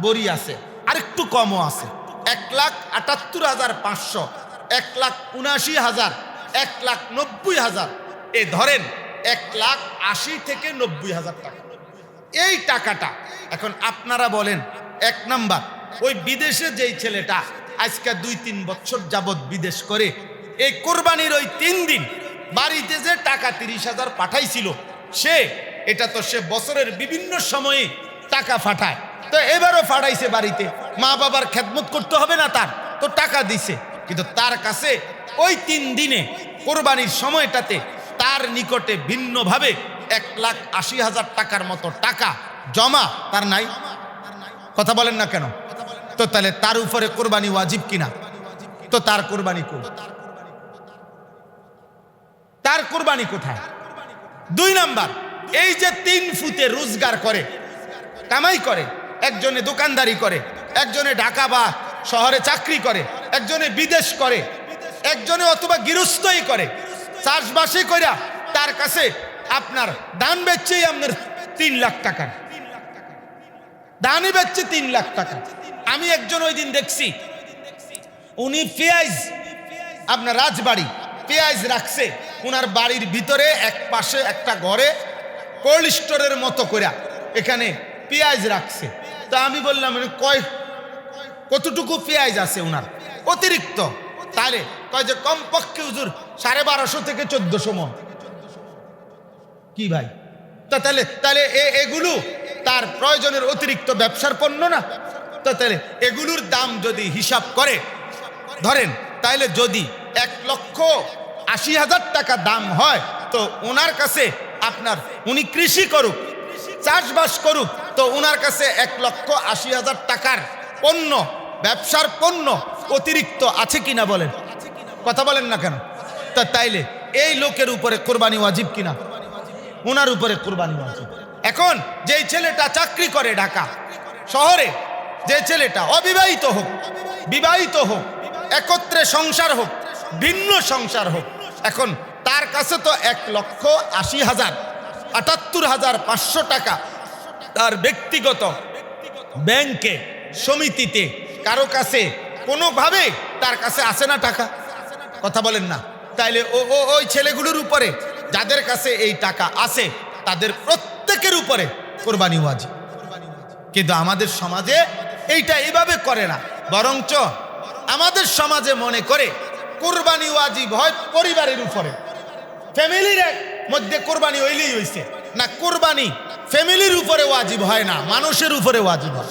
বড়ি আছে, আরেকটু কমও আছে, 1,78,500, 1,79,000, 1,90,000, এ ধরেন 1,80,000 থেকে 90,000 টাকা। এই টাকাটা এখন আপনারা বলেন, 1 নাম্বার, ওই বিদেশে যেই ছেলেটা আজকে 2-3 বছর যাবৎ বিদেশ করে, এই কোরবানির ওই 3 দিন বাড়িতে যে টাকা 30,000 পাঠাইছিল, সে এটা তো সে বছরের বিভিন্ন সময়ে টাকা পাঠায়, তো এবারও পাঠাইছে বাড়িতে, মা বাবার খেদমত করতে হবে না, তার তো টাকা দিছে। কিন্তু তার কাছে ওই 3 দিনে কোরবানির সময়টাতে তার নিকটে ভিন্নভাবে 1,80,000 টাকার মতো টাকা জমা তার নাই। কথা বলেন না কেন? তো তাহলে তার উপরে কোরবানি ওয়াজিব কিনা? তো তার কোরবানি কই? তার কোরবানি কোথায়? 2 নাম্বার, এই যে 3 ফুটে রোজগার করে, কামাই করে, একজনে দোকানদারি করে, একজনে ঢাকা বা শহরে চাকরি করে, একজনে বিদেশ করে, একজনে অথবা গৃহস্থই করে, চাষবাসে কইরা তার কাছে আপনার ধান বেচছেই আপনার 3 লাখ টাকা, ধানই বেচছে 3 লাখ টাকা। আমি একজন ওই দিন দেখছি উনি পেঁয়াজ আপনার রাজবাড়ি পেঁয়াজ রাখছে উনার বাড়ির ভিতরে, এক পাশে একটা ঘরে কোল্ড স্টোরের মতো করে এখানে পেঁয়াজ রাখছে। তা আমি বললাম কতটুকু পেঁয়াজ আছে উনার অতিরিক্ত? তাহলে কয় যে কমপক্ষে হুজুর 1250 থেকে 1400 মণ। কি ভাই, তাহলে তাহলে এগুলো তার প্রয়োজনের অতিরিক্ত ব্যবসার পণ্য না? তো তাহলে এগুলোর দাম যদি হিসাব করে ধরেন, তাহলে যদি 1,80,000 টাকা দাম হয়, তো ওনার কাছে আপনার উনি কৃষি করুক, চাষবাস করুক, তো ওনার কাছে 1,80,000 টাকার পণ্য, ব্যবসার পণ্য অতিরিক্ত আছে কিনা বলেন? কথা বলেন না কেন? তা তাইলে এই লোকের উপরে কোরবানি ওয়াজিব কিনা? ওনার উপরে কোরবানি ওয়াজিব। এখন যেই ছেলেটা চাকরি করে ঢাকা শহরে, যে ছেলেটা অবিবাহিত হোক, বিবাহিত হোক, একত্রে সংসার হোক, ভিন্ন সংসার হোক, এখন তার কাছে তো 1,80,000 78,500 টাকা তার ব্যক্তিগত ব্যাংকে, সমিতিতে, কারো কাছে কোনোভাবে তার কাছে আসে না টাকা। কথা বলেন না? তাইলে ওই ছেলেগুলোর উপরে যাদের কাছে এই টাকা আছে তাদের প্রত্যেকের উপরে কোরবানি ওয়াজিব। কিন্তু আমাদের সমাজে এইটা এভাবে করে না, বরঞ্চ আমাদের সমাজে মনে করে কোরবানি ওয়াজিব হয় পরিবারের উপরে, ফ্যামিলির মধ্যে কোরবানি হইলেই হইছে না। কোরবানি ফ্যামিলির উপরে ওয়াজিব হয় না, মানুষের উপরে ওয়াজিব হয়।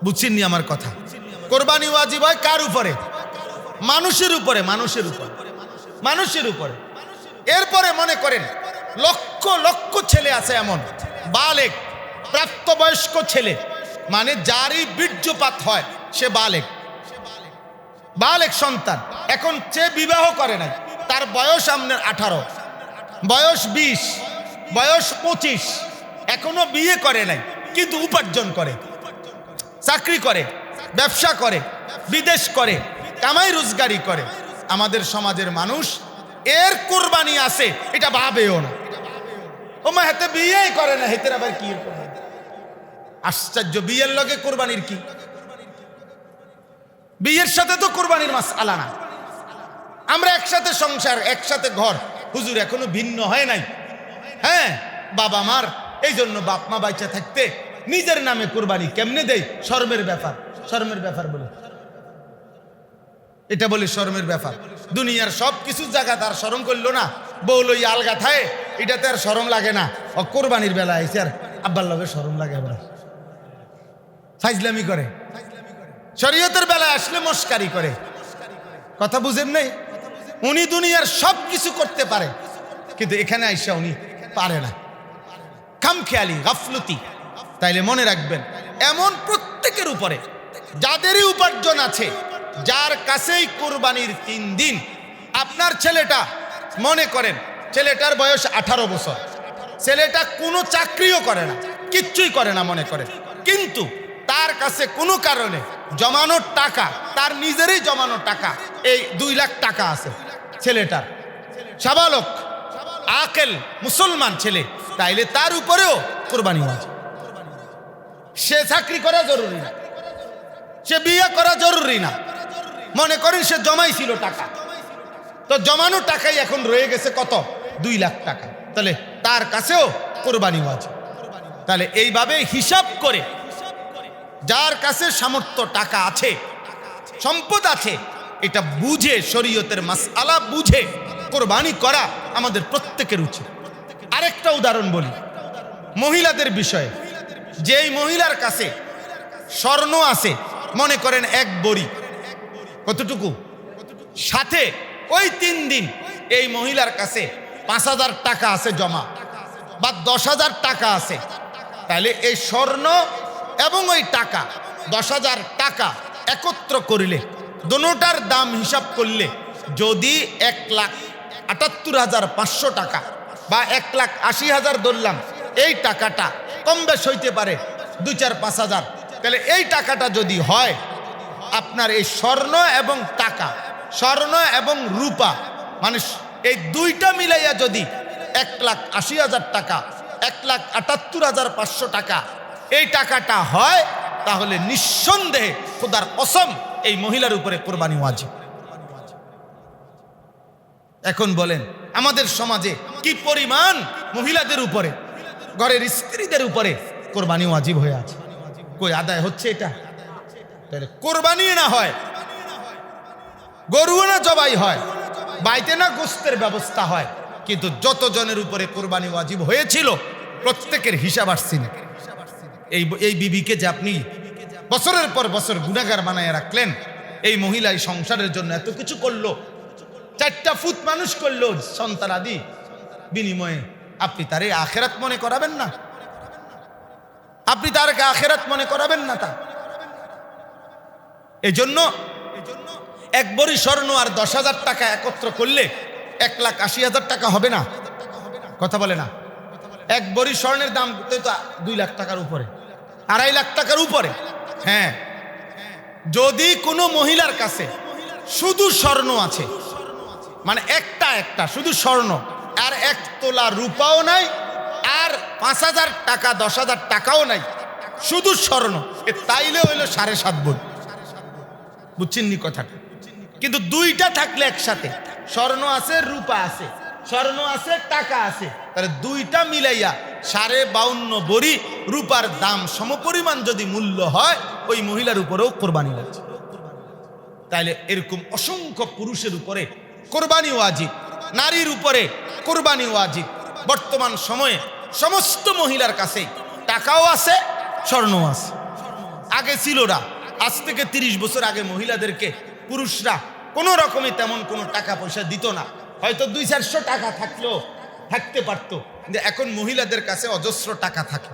বুঝছেননি আমার কথা? কোরবানি ওয়াজিব হয় কার উপরে? মানুষের উপরে, মানুষের উপরে, মানুষের উপরে। এরপরে মনে করেন লক্ষ লক্ষ ছেলে আছে এমন, বালেক প্রাপ্তবয়স্ক ছেলে, মানে যারই বীর্যপাত হয় সে বালেক, বালেক সন্তান। এখন সে বিবাহ করে নাই, তার বয়স আপনার 18, বয়স 20, বয়স 25, এখনো বিয়ে করে নাই, কিন্তু উপার্জন করে, চাকরি করে, ব্যবসা করে, বিদেশ করে, কামাই রোজগারি করে। আমাদের সমাজের মানুষ এর কোরবানি আছে এটা ভাবেও না। ও মা হেতে বিয়েই করে না, হেতের আবার কি? আশ্চর্য, বিয়ের লগে কোরবানির কি? বিয়ের সাথে তো কোরবানির মাসআলা না। আমরা একসাথে সংসার, একসাথে ঘর, হুজুর এখনো ভিন্ন হয় নাই। হ্যাঁ, বাবা মার, এই জন্য বাপ মা বাইচা থাকতে নিজের নামে কোরবানি কেমনে দেয়? শরমের ব্যাপার, শরমের ব্যাপার বলে এটা, বলে শরমের ব্যাপার। দুনিয়ার সব কিছু জায়গা তার শরম করলো না, বউ লই আলগা থায়, এটাতে আর শরম লাগে না। ও কোরবানির বেলা আইছে আর আব্বার লগে শরম লাগে, আবার ফাইজলামি করে। শরীয়তের বেলায় আসলে মস্কারি করে। কথা বুঝেন নাই? উনি দুনিয়ার সব কিছু করতে পারে, কিন্তু এখানে আইসা উনি পারে না, খামখেয়ালি, গাফলতি। তাইলে মনে রাখবেন, এমন প্রত্যেকের উপরে যাদেরই উপার্জন আছে, যার কাছেই কোরবানির 3 দিন। আপনার ছেলেটা মনে করেন ছেলেটার বয়স 18 বছর, ছেলেটা কোনো চাকরিও করে না, কিচ্ছুই করে না মনে করেন, কিন্তু তার কাছে কোনো কারণে জমানোর টাকা, তার নিজেরই জমানো টাকা, এই 2 লাখ টাকা আছে ছেলেটার, সাবালক আকেল মুসলমান ছেলে, তাইলে তার উপরেও কোরবানি ওয়াজিব। সে চাকরি করা জরুরি না, সে বিয়ে করা জরুরি না। মনে করেন সে জমাইছিল টাকা, তো জমানো টাকাই এখন রয়ে গেছে কত? 2 লাখ টাকা, তাহলে তার কাছেও কোরবানি ওয়াজিব। তাহলে এইভাবে হিসাব করে যার কাছে সামর্থ্য টাকা আছে, সম্পদ আছে, এটা বুঝে, শরীয়তের মাসআলা বুঝে কোরবানি করা আমাদের প্রত্যেকের উচিত। আরেকটা উদাহরণ বলি মহিলাদের বিষয়ে। যেই মহিলার কাছে স্বর্ণ আছে, মনে করেন 1 বড়ি, কতটুকু? সাথে ওই 3 দিন এই মহিলার কাছে 5,000 টাকা আছে জমা, বা 10,000 টাকা আছে, তাহলে এই স্বর্ণ এবং ওই টাকা 10,000 টাকা একত্র করিলে, দোনোটার দাম হিসাব করলে যদি 1,78,500 টাকা বা 1,80,000 ধরলাম, এই টাকাটা কম বেশ হইতে পারে 2-4-5,000, তাহলে এই টাকাটা যদি হয় আপনার এই স্বর্ণ এবং টাকা, স্বর্ণ এবং রূপা, মানে এই দুইটা মিলাইয়া যদি 1,80,000 টাকা, 1,78,500 টাকা এই টাকাটা হয়, তাহলে নিঃসন্দেহে খোদার কসম এই মহিলার উপরে কোরবানি ওয়াজিব। এখন বলেন আমাদের সমাজে কি পরিমাণ মহিলাদের উপরে, ঘরের স্ত্রীদের উপরে কোরবানি ওয়াজিব হয়ে আছে, কই আদায় হচ্ছে এটা? তাহলে কোরবানি না হয়, গরু না জবাই হয়, বাইতে না গোস্তের ব্যবস্থা হয়, কিন্তু যতজনের উপরে কোরবানি ওয়াজিব হয়েছিল প্রত্যেকের হিসাব আসছে না। এই বিবিকে যে আপনি বছরের পর বছর গুনাহগার বানায় রাখলেন, এই মহিলা এই সংসারের জন্য এত কিছু করলো, 4টা ফুট মানুষ করলো সন্তান আদি বিনিময়ে, আপনি তারে আখেরাত মনে করাবেন না? আপনি তারকে আখেরাত মনে করাবেন না? তা এই জন্য 1 ভরি স্বর্ণ আর 10,000 টাকা একত্র করলে 1,80,000 টাকা হবে না? কথা বলে না? 1 ভরি স্বর্ণের দাম তো 2 লাখ টাকার উপরে, 2.5 লাখ টাকার উপরে। হ্যাঁ, যদি কোনো মহিলার কাছে শুধু স্বর্ণ আছে, মানে একটা শুধু স্বর্ণ, আর 1 তোলা রূপাও নাই, আর 5,000 টাকা 10,000 টাকাও নাই, শুধু স্বর্ণ, তাইলে হইল 7.5 ভরি। বুঝছেন নি কথাটা? কিন্তু 2টা থাকলে একসাথে, স্বর্ণ আছে রূপা আছে, স্বর্ণ আছে টাকা আছে, তাহলে 2টা মিলাইয়া 52.5 ভরি রূপার দাম সমপরিমাণ যদি মূল্য হয়, ওই মহিলার উপরেও কোরবানি ওয়াজিব। তাইলে এরকম অসংখ্য পুরুষের উপরে কোরবানি ওয়াজিব, নারীর উপরে কোরবানি ওয়াজিব। বর্তমান সময়ে সমস্ত মহিলার কাছে টাকাও আছে, স্বর্ণও আছে। আগে ছিল না, আজ থেকে 30 বছর আগে মহিলাদেরকে পুরুষরা কোনো রকমে তেমন কোনো টাকা পয়সা দিত না, হয়তো 200-400 টাকা থাকলেও থাকতে পারতো। কিন্তু এখন মহিলাদের কাছে অজস্র টাকা থাকে,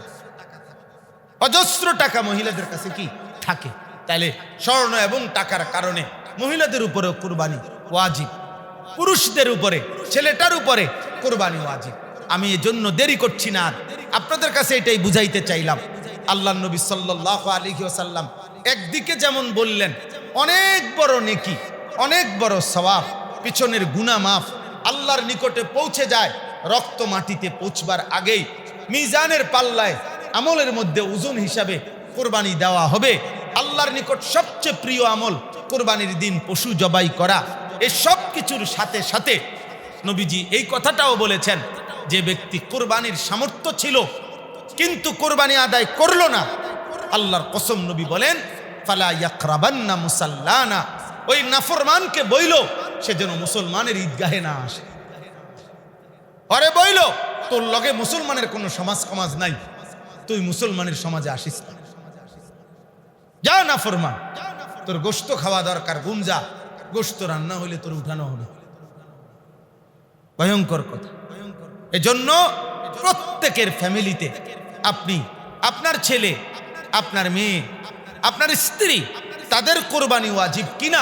অজস্র টাকা মহিলাদের কাছে কি থাকে। তাইলে স্বর্ণ এবং টাকার কারণে মহিলাদের উপরেও কোরবানি ওয়াজিব, পুরুষদের উপরে, ছেলেটার উপরে কোরবানি ওয়াজিব। আমি এজন্য দেরি করছি না, আপনাদের কাছে এটাই বুঝাইতে চাইলাম। আল্লাহর নবী সাল্লাল্লাহু আলাইহি ওয়াসাল্লাম একদিকে যেমন বললেন অনেক বড় নেকি, অনেক বড় সওয়াব, পিছনের গুনাহ মাফ, আল্লাহর নিকটে পৌঁছে যায়। রক্ত মাটিতে পৌঁছবার আগেই মিজানের পাল্লায় আমলের মধ্যে ওজন হিসাবে কোরবানি দেওয়া হবে। আল্লাহর নিকট সবচেয়ে প্রিয় আমল কোরবানির দিন পশু জবাই করা। এই সব কিছুর সাথে সাথে নবীজি এই কথাটাও বলেছেন, যে ব্যক্তি কোরবানির সামর্থ্য ছিল কিন্তু কোরবানি আদায় করলো না, আল্লাহর কসম নবী বলেন ফালা ইয়াকরাবান্না মুসাল্লানা, ওই নাফরমানকে বইল সে যেন মুসলমানের ঈদগাহে না আসে। আরে বইল তোর লগে মুসলমানের কোনো সমাজ নাই, তুই মুসলমানের সমাজে আসিস না, যা নাফরমান, তোর গোশত খাওয়া দরকার, গুম যা, গোশত রান্না হইলে তোর উঠানো হবে। ভয়ঙ্কর কথা। এজন্য প্রত্যেকের ফ্যামিলিতে আপনি, আপনার ছেলে, আপনার মেয়ে, আপনার স্ত্রী, তাদের কোরবানি ওয়াজিব কিনা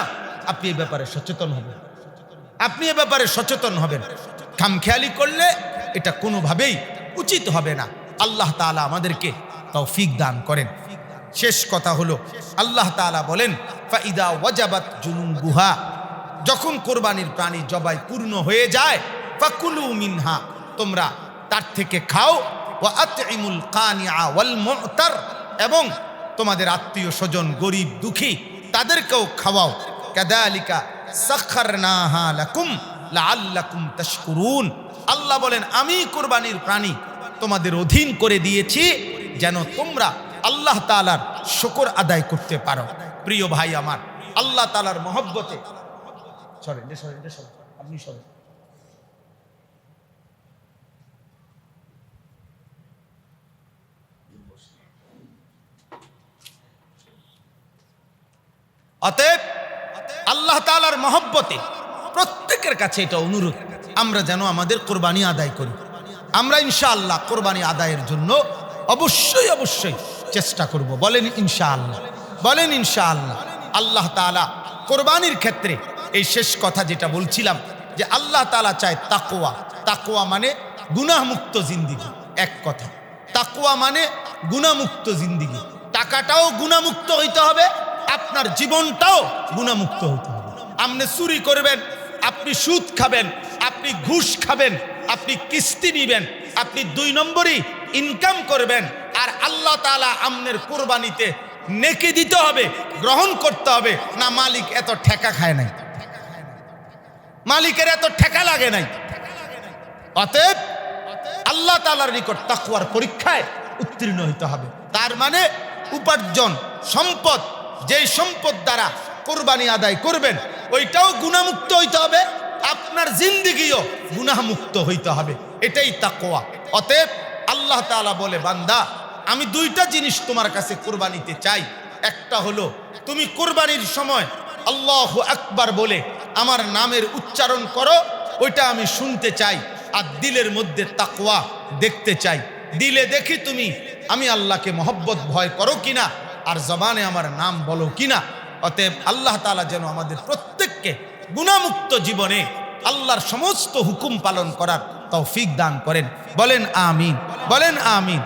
আপনি এ ব্যাপারে সচেতন হবেন। আপনি এ ব্যাপারে সচেতন হবেন। খামখেয়ালি করলে এটা কোনোভাবেই উচিত হবে না। আল্লাহ তাআলা আমাদেরকে তৌফিক দান করেন। শেষ কথা হলো, আল্লাহ তাআলা বলেন ফাইদা ওয়াজাবাত জুনুবুহা, যখন কোরবানির প্রাণী জবাই পূর্ণ হয়ে যায়, ফাকুলু মিনহা, তোমরা তার থেকে খাও, ওয়া আতইমুল কানিআ ওয়াল মুতার, এবং তোমাদের আত্মীয় স্বজন, গরিব দুঃখী, তাদেরকেও খাওয়াও। কাযালিকা সাখখারনাহা লাকুম লাআল্লাকুম তাশকুরুন, আল্লাহ বলেন আমি কোরবানির প্রাণী তোমাদের অধীন করে দিয়েছি যেন তোমরা আল্লাহ তাআলার শুকর আদায় করতে পারো। প্রিয় ভাই আমার, আল্লাহ তাআলার মহব্বতে আপনি সরেন। অতএব আল্লাহ তাআলার মহব্বতে প্রত্যেকের কাছে এটা অনুরোধ, আমরা যেন আমাদের কোরবানি আদায় করি। আমরা ইনশাআল্লাহ কোরবানি আদায়ের জন্য অবশ্যই অবশ্যই চেষ্টা করব। বলেন ইনশাআল্লাহ, বলেন ইনশাআল্লাহ। আল্লাহ তাআলা কোরবানির ক্ষেত্রে এই শেষ কথা যেটা বলছিলাম, যে আল্লাহ তাআলা চায় তাকওয়া। তাকওয়া মানে গুনাহমুক্ত জিন্দিগি। এক কথা, তাকওয়া মানে গুনাহমুক্ত জিন্দিগি। টাকাটাও গুনাহমুক্ত হইতে হবে, আপনার জীবনটাও গুনাহমুক্ত হইতে হবে। আপনি চুরি করবেন, আপনি সুদ খাবেন, আপনি ঘুষ খাবেন, আপনি কিস্তি নিবেন, আপনি 2 নম্বরই ইনকাম করবেন, আর আল্লাহ তাআলা আমনের কোরবানিতে নেকি দিতে হবে, গ্রহণ করতে হবে। না মালিক এত ঠেকা খায় নাই, মালিকের এত ঠেকা লাগে নাই। অতএব আল্লাহ তাআলার নিকট তাকওয়ার পরীক্ষায় উত্তীর্ণ হইতে হবে। তার মানে উপার্জন সম্পদ, যেই সম্পদ দ্বারা কুরবানি আদায় করবেন ওইটাও গুনাহমুক্ত হইতে হবে, আপনার জিন্দেগিও গুনাহমুক্ত হইতে হবে। এটাই তাকওয়া। অতএব আল্লাহ তাআলা বলে, বান্দা আমি দুইটা জিনিস তোমার কাছে কুরবানিতে চাই। একটা হলো তুমি কুরবানির সময় আল্লাহু আকবার বলে আমার নামের উচ্চারণ করো, ওইটা আমি শুনতে চাই। আর দিলের মধ্যে তাকওয়া দেখতে চাই। দিলে দেখি তুমি আমি আল্লাহকে মহব্বত ভয় করো কিনা, আর জবানে আমার নাম বলো কিনা। অতএব আল্লাহ তাআলা যেন আমাদের প্রত্যেককে গুনাহমুক্ত জীবনে আল্লাহর সমস্ত হুকুম পালন করার তৌফিক দান করেন। বলেন আমিন, বলেন আমিন।